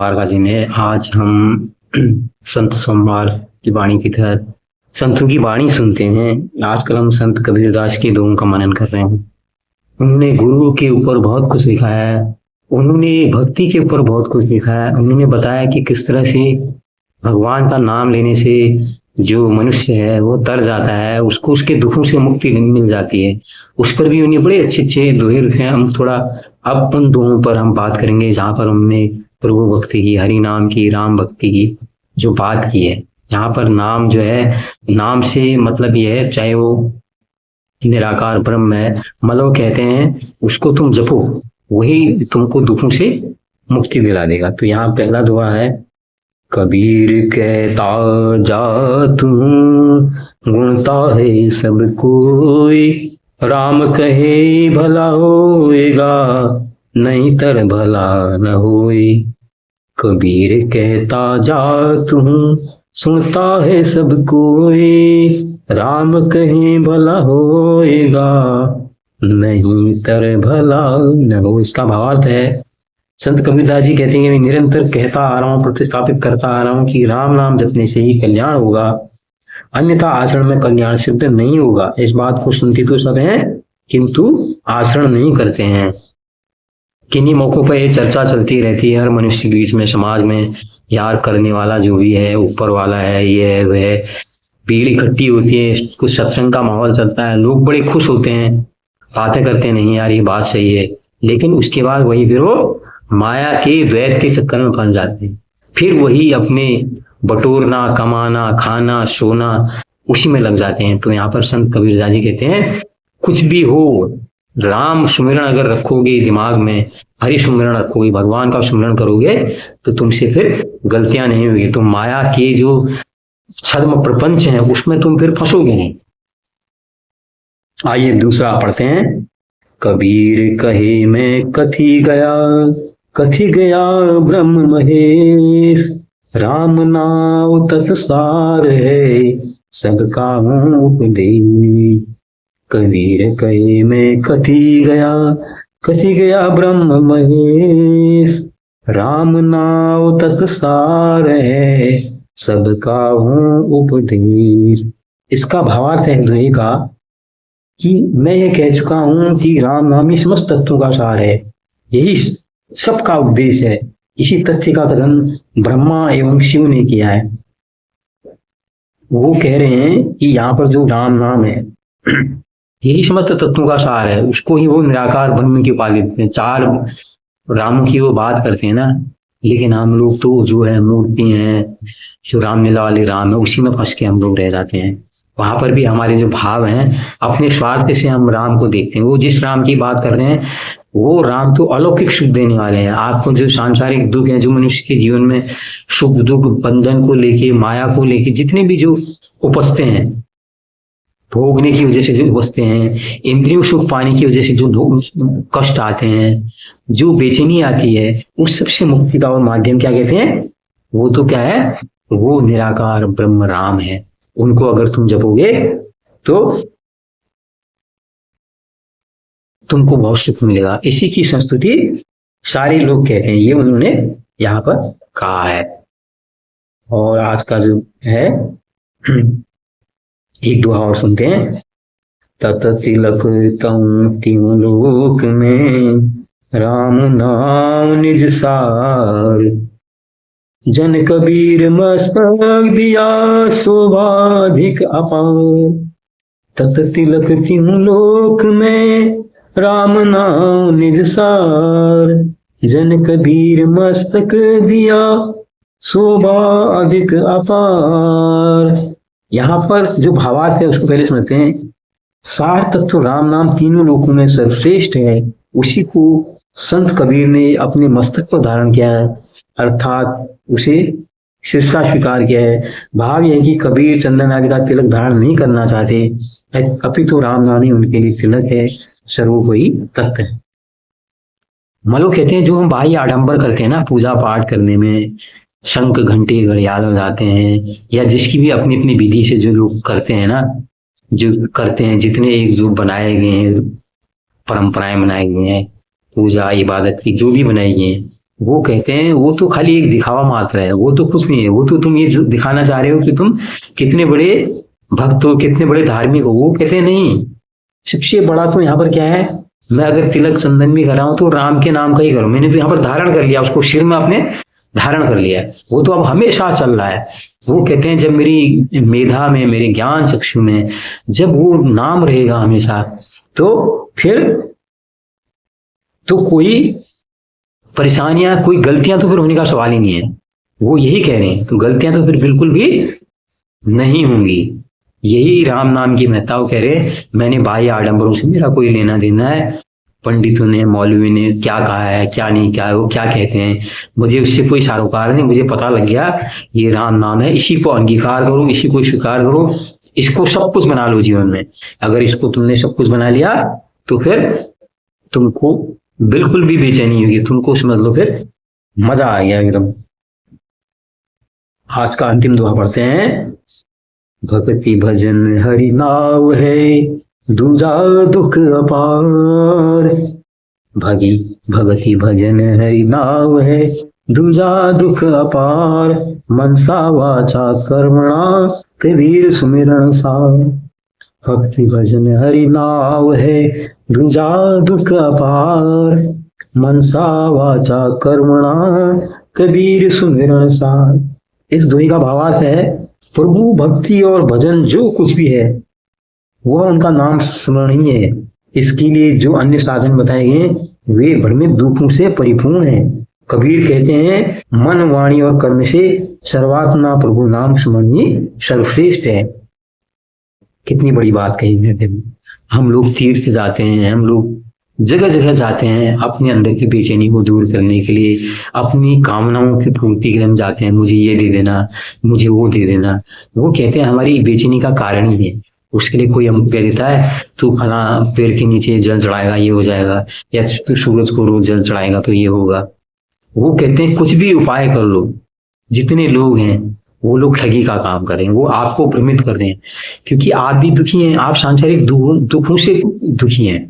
सोमवार का दिन है। आज हम संत सोमवार की वाणी की तहत संतों की वाणी सुनते हैं। आजकल हम संत कबीरदास की दोहों का मनन कर रहे हैं। उन्होंने गुरु के ऊपर बहुत कुछ लिखा है, उन्होंने भक्ति के ऊपर बहुत कुछ लिखा है। उन्होंने बताया कि किस तरह से भगवान का नाम लेने से जो मनुष्य है वो तर जाता है, उसको उसके दुखों से मुक्ति मिल जाती है। उस पर भी उन्हें बड़े अच्छे अच्छे दोहे लिखे हैं। हम थोड़ा अब उन दोहों पर हम बात करेंगे जहाँ पर हमने प्रभु भक्ति की, हरि नाम की, राम भक्ति की जो बात की है। यहाँ पर नाम जो है, नाम से मतलब ये है, चाहे वो निराकार ब्रह्म है, मतलब कहते हैं उसको तुम जपो, वही तुमको दुखों से मुक्ति दिला देगा। तो यहाँ पहला दुआ है, कबीर कहता जा तू गुणता है सब कोई, राम कहे भला होएगा नहीं तर भला न होए। कबीर कहता जा तू सुनता है सब कोई, राम कहे भला होएगा नहीं तर भला न हो। इसका भावार्थ है, संत कबीरदास जी कहते हैं कि मैं निरंतर कहता आ रहा हूँ, प्रतिस्थापित करता आ रहा हूँ कि राम नाम जपने से ही कल्याण होगा, अन्यथा आचरण में कल्याण सिद्ध नहीं होगा। इस बात को सुनते तो सब हैं किंतु आचरण नहीं करते हैं। किन्हीं मौकों पर ये चर्चा चलती रहती है हर मनुष्य के बीच में, समाज में, यार करने वाला जो भी है, ऊपर वाला है, ये है वह है, भीड़ इकट्ठी होती है, कुछ सत्संग का माहौल चलता है, लोग बड़े खुश होते हैं, बातें करते हैं, नहीं यार ये बात सही है, लेकिन उसके बाद वही फिर वो माया के द्वैत के चक्कर में फंस जाते हैं। फिर वही अपने बटोरना, कमाना, खाना, सोना, उसी में लग जाते हैं। तो यहाँ पर संत कबीरदास जी कहते हैं कुछ भी हो, राम सुमिरन अगर रखोगे दिमाग में, हरि सुमिरन रखोगे, भगवान का सुमिरन करोगे, तो तुमसे फिर गलतियां नहीं होगी। तुम माया के जो छद्म प्रपंच है उसमें तुम फिर फंसोगे नहीं। आइए दूसरा पढ़ते हैं। कबीर कहे मैं कथी गया ब्रह्म महेश, राम नाम तत्सार है सबका उपदेश। कबीर कहे मैं कथी गया ब्रह्म महेश, राम नाम तत्सार है सबका उपदेश। इसका भावार्थ है दोहे का कि मैं ये कह चुका हूं कि राम नाम ही समस्त तत्वों का सार है, यही सबका उपदेश है। इसी तथ्य का कथन ब्रह्मा एवं शिव ने किया है। वो कह रहे हैं कि यहाँ पर जो राम नाम है यही समस्त तत्वों का सार है, उसको ही वो निराकार ब्रह्म की उपाधि देते हैं। चार रामों की वो बात करते हैं ना, लेकिन हम लोग तो जो है मूर्ति हैं, जो रामलीला वाले राम है, उसी में फंस के हम लोग रह जाते हैं। वहां पर भी हमारे जो भाव हैं, अपने स्वार्थ से हम राम को देखते हैं। वो जिस राम की बात कर रहे हैं वो राम तो अलौकिक सुख देने वाले हैं। आपको जो सांसारिक दुख है, जो मनुष्य के जीवन में सुख दुख, बंधन को लेके, माया को लेके जितने भी जो उपजते हैं, भोगने की वजह से जो उपजते हैं, इंद्रियों सुख पाने की वजह से जो कष्ट आते हैं, जो बेचैनी आती है, उस सबसे मुक्ति का और माध्यम क्या कहते हैं? वो तो क्या है? वो निराकार ब्रह्म राम है। उनको अगर तुम जपोगे तो तुमको बहुत सुख मिलेगा। इसी की संस्तुति सारे लोग कहते हैं, ये उन्होंने यहाँ पर कहा है। और आज का जो है एक दुआ और सुनते हैं। तत तिलक तम तीन लोक में, राम नाम निज सार, जन कबीर मस्तक दिया शोभाधिक अपार। तत तिलक तीन लोक में, राम नाम निज सार, जन कबीर मस्तक दिया शोभा अधिक अपार। यहाँ पर जो भावार्थ है उसको पहले समझते हैं। सार तत्व राम नाम तीनों लोकों में सर्वश्रेष्ठ है, उसी को संत कबीर ने अपने मस्तक पर धारण किया है, अर्थात उसे शिरसा स्वीकार किया है। भाव यह है कि कबीर चंदन आदि का तिलक धारण नहीं करना चाहते, अपितु राम नाम ही उनके लिए तिलक है, सर्वोपरि तत्व है। मलो कहते हैं जो हम बाह्य आडंबर करते हैं ना, पूजा पाठ करने में, शंख घंटे घड़ियाल बजाते हैं, या जिसकी भी अपनी अपनी विधि से जो लोग करते हैं ना, जो करते हैं, जितने एक जो बनाए गए हैं, परंपराएं बनाई गई हैं, पूजा इबादत की जो भी बनाई गई हैं, वो कहते हैं वो तो खाली एक दिखावा मात्र है, वो तो कुछ नहीं है, वो तो तुम ये जो दिखाना चाह रहे हो कि तुम कितने बड़े भक्त हो, कितने बड़े धार्मिक हो। वो कहते हैं नहीं, सबसे बड़ा तो यहाँ पर क्या है, मैं अगर तिलक चंदन भी कर रहा हूँ तो राम के नाम का ही करूँ, मैंने तो यहाँ पर धारण कर लिया, उसको सिर में अपने धारण कर लिया है, वो तो अब हमेशा चल रहा है। वो कहते हैं जब मेरी मेधा में, मेरे ज्ञान चक्षु में जब वो नाम रहेगा हमेशा, तो फिर तो कोई परेशानियां, कोई गलतियां तो फिर होने का सवाल ही नहीं है। वो यही कह रहे हैं, तो गलतियां तो फिर बिल्कुल भी नहीं होंगी। यही राम नाम की महत्ता वो कह रहे हैं, मैंने बाह्य आडंबरों से मेरा कोई लेना देना है, पंडितों ने, मौलवी ने क्या कहा है, क्या नहीं, क्या है, वो क्या कहते हैं, मुझे उससे कोई सरोकार नहीं। मुझे पता लग गया ये राम नाम है, इसी को अंगीकार करो, इसी को स्वीकार करो, इसको सब कुछ बना लो जीवन में। अगर इसको तुमने सब कुछ बना लिया तो फिर तुमको बिल्कुल भी बेचैनी होगी, तुमको समझ लो फिर मजा आ गया एकदम। आज का अंतिम दुआ पढ़ते हैं। भक्ति भजन हरि नाव है, दूजा दुख अपार। भगति भजन हरि नाव है, दूजा दुख अपार। मनसा वाचा कर्मणा कबीर सुमिरन सार। भक्ति भजन हरि नाव है, दूजा दुख अपार। मनसा वाचा कर्मणा कबीर सुमिरन सार। इस दोहे का भावार्थ है, प्रभु भक्ति और भजन जो कुछ भी है वह उनका नाम स्मरण ही है। इसके लिए जो अन्य साधन बताए गए वे भ्रमित दुखों से परिपूर्ण हैं। कबीर कहते हैं मन वाणी और कर्म से सर्वात्मा प्रभु नाम स्मरण ही सर्वश्रेष्ठ है। कितनी बड़ी बात कही है। हम लोग तीर्थ जाते हैं, हम लोग जगह जगह जाते हैं अपने अंदर की बेचैनी को दूर करने के लिए, अपनी कामनाओं की पूर्ति के लिए हम जाते हैं, मुझे ये दे देना, मुझे वो दे देना। वो कहते हैं हमारी बेचैनी का कारण ही है। उसके लिए कोई हमको कह देता है तू फला पेड़ के नीचे जल चढ़ाएगा ये हो जाएगा, या तू सूरज को रोज जल चढ़ाएगा तो ये होगा। वो कहते हैं कुछ भी उपाय कर लो। जितने लोग हैं वो लोग ठगी का काम कर रहे हैं, वो आपको भ्रमित कर रहे हैं, क्योंकि आप भी दुखी हैं, आप सांसारिक दुखों से दुखी हैं।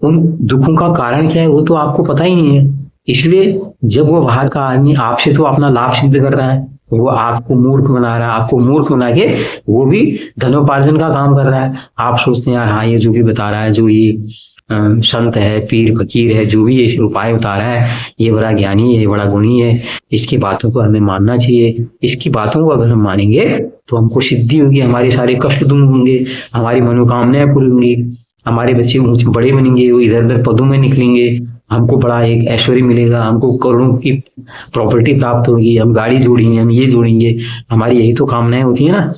उन दुखों का कारण क्या है वो तो आपको पता ही नहीं है। इसलिए जब वो बाहर का आदमी आपसे तो अपना लाभ सिद्ध कर रहा है, वो आपको मूर्ख बना रहा है, आपको मूर्ख बना के वो भी धनोपार्जन का काम कर रहा है। आप सोचते हैं यार हाँ ये जो भी बता रहा है, जो ये संत है, पीर फकीर है, जो भी ये उपाय बता रहा है, ये बड़ा ज्ञानी है, ये बड़ा गुणी है, इसकी बातों को हमें मानना चाहिए। इसकी बातों को अगर हम मानेंगे तो हमको सिद्धि होगी, हमारे सारे कष्ट दूर होंगे, हमारी मनोकामनाएं पूरी होंगी, हमारे बच्चे ऊंचे बड़े बनेंगे, वो इधर उधर पदों में निकलेंगे, हमको बड़ा एक ऐश्वर्य मिलेगा, हमको करोड़ों की प्रॉपर्टी प्राप्त होगी, हम गाड़ी जोड़ेंगे, हम ये जोड़ेंगे। हमारी यही तो कामनाएं होती है ना,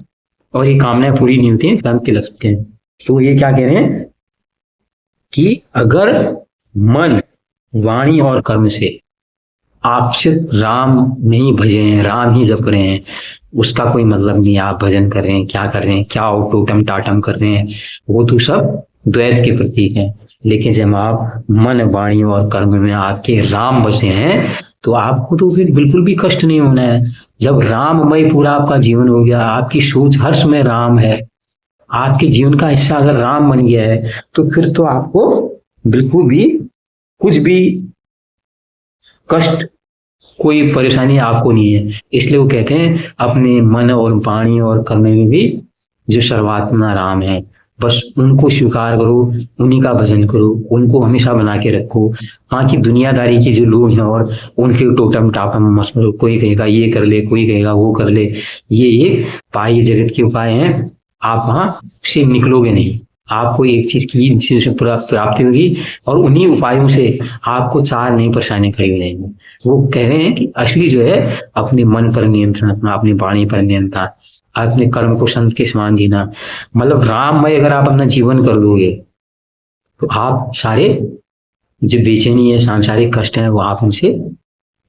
और ये कामनाएं पूरी नहीं होती है, काम के लग सकते हैं। तो ये क्या कह रहे हैं कि अगर मन वाणी और कर्म से आप सिर्फ राम नहीं भजे हैं, राम ही जप रहे हैं, उसका कोई मतलब नहीं आप भजन कर रहे हैं, क्या कर रहे हैं, क्या टोटम टाटम कर रहे हैं, वो तो सब द्वैत के प्रतीक है। लेकिन जब आप मन वाणी और कर्म में आपके राम बसे हैं तो आपको तो फिर बिल्कुल भी कष्ट नहीं होना है। जब राममय पूरा आपका जीवन हो गया, आपकी सोच हर समय राम है, आपके जीवन का हिस्सा अगर राम बन गया है, तो फिर तो आपको बिल्कुल भी कुछ भी कष्ट, कोई परेशानी आपको नहीं है। इसलिए वो कहते हैं अपने मन और वाणी और कर्म में भी जो सर्वात्मा राम है, बस उनको स्वीकार करो, उन्हीं का भजन करो, उनको हमेशा बना के रखो। हाँ कि दुनियादारी के जो लोग हैं और उनके टोटम टापम, कोई कहेगा ये कर ले, कोई कहेगा वो कर ले, ये बाह्य जगत के उपाय हैं, आप वहां से निकलोगे नहीं। आपको एक चीज की इन चीजों से प्राप्ति होगी और उन्हीं उपायों से आपको चार नई परेशानी खड़ी हो जाएंगी। वो कह रहे हैं कि असली जो है अपने मन पर नियंत्रण रखना, अपनी वाणी पर नियंत्रण, अपने कर्म को संत के समान जीना। मतलब राममय अगर आप अपना जीवन कर दोगे तो आप सारे जो बेचैनी है, सांसारिक कष्ट है, वो आप उनसे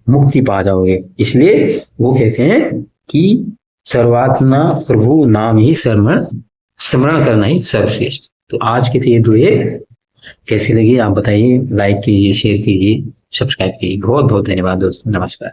मुक्ति पा जाओगे। इसलिए वो कहते हैं कि सर्वात्मा प्रभु नाम ही स्मरण करना ही सर्वश्रेष्ठ। तो आज के ये दोहे कैसे लगे आप बताइए, लाइक कीजिए, शेयर कीजिए, सब्सक्राइब कीजिए। बहुत बहुत धन्यवाद दोस्तों, नमस्कार।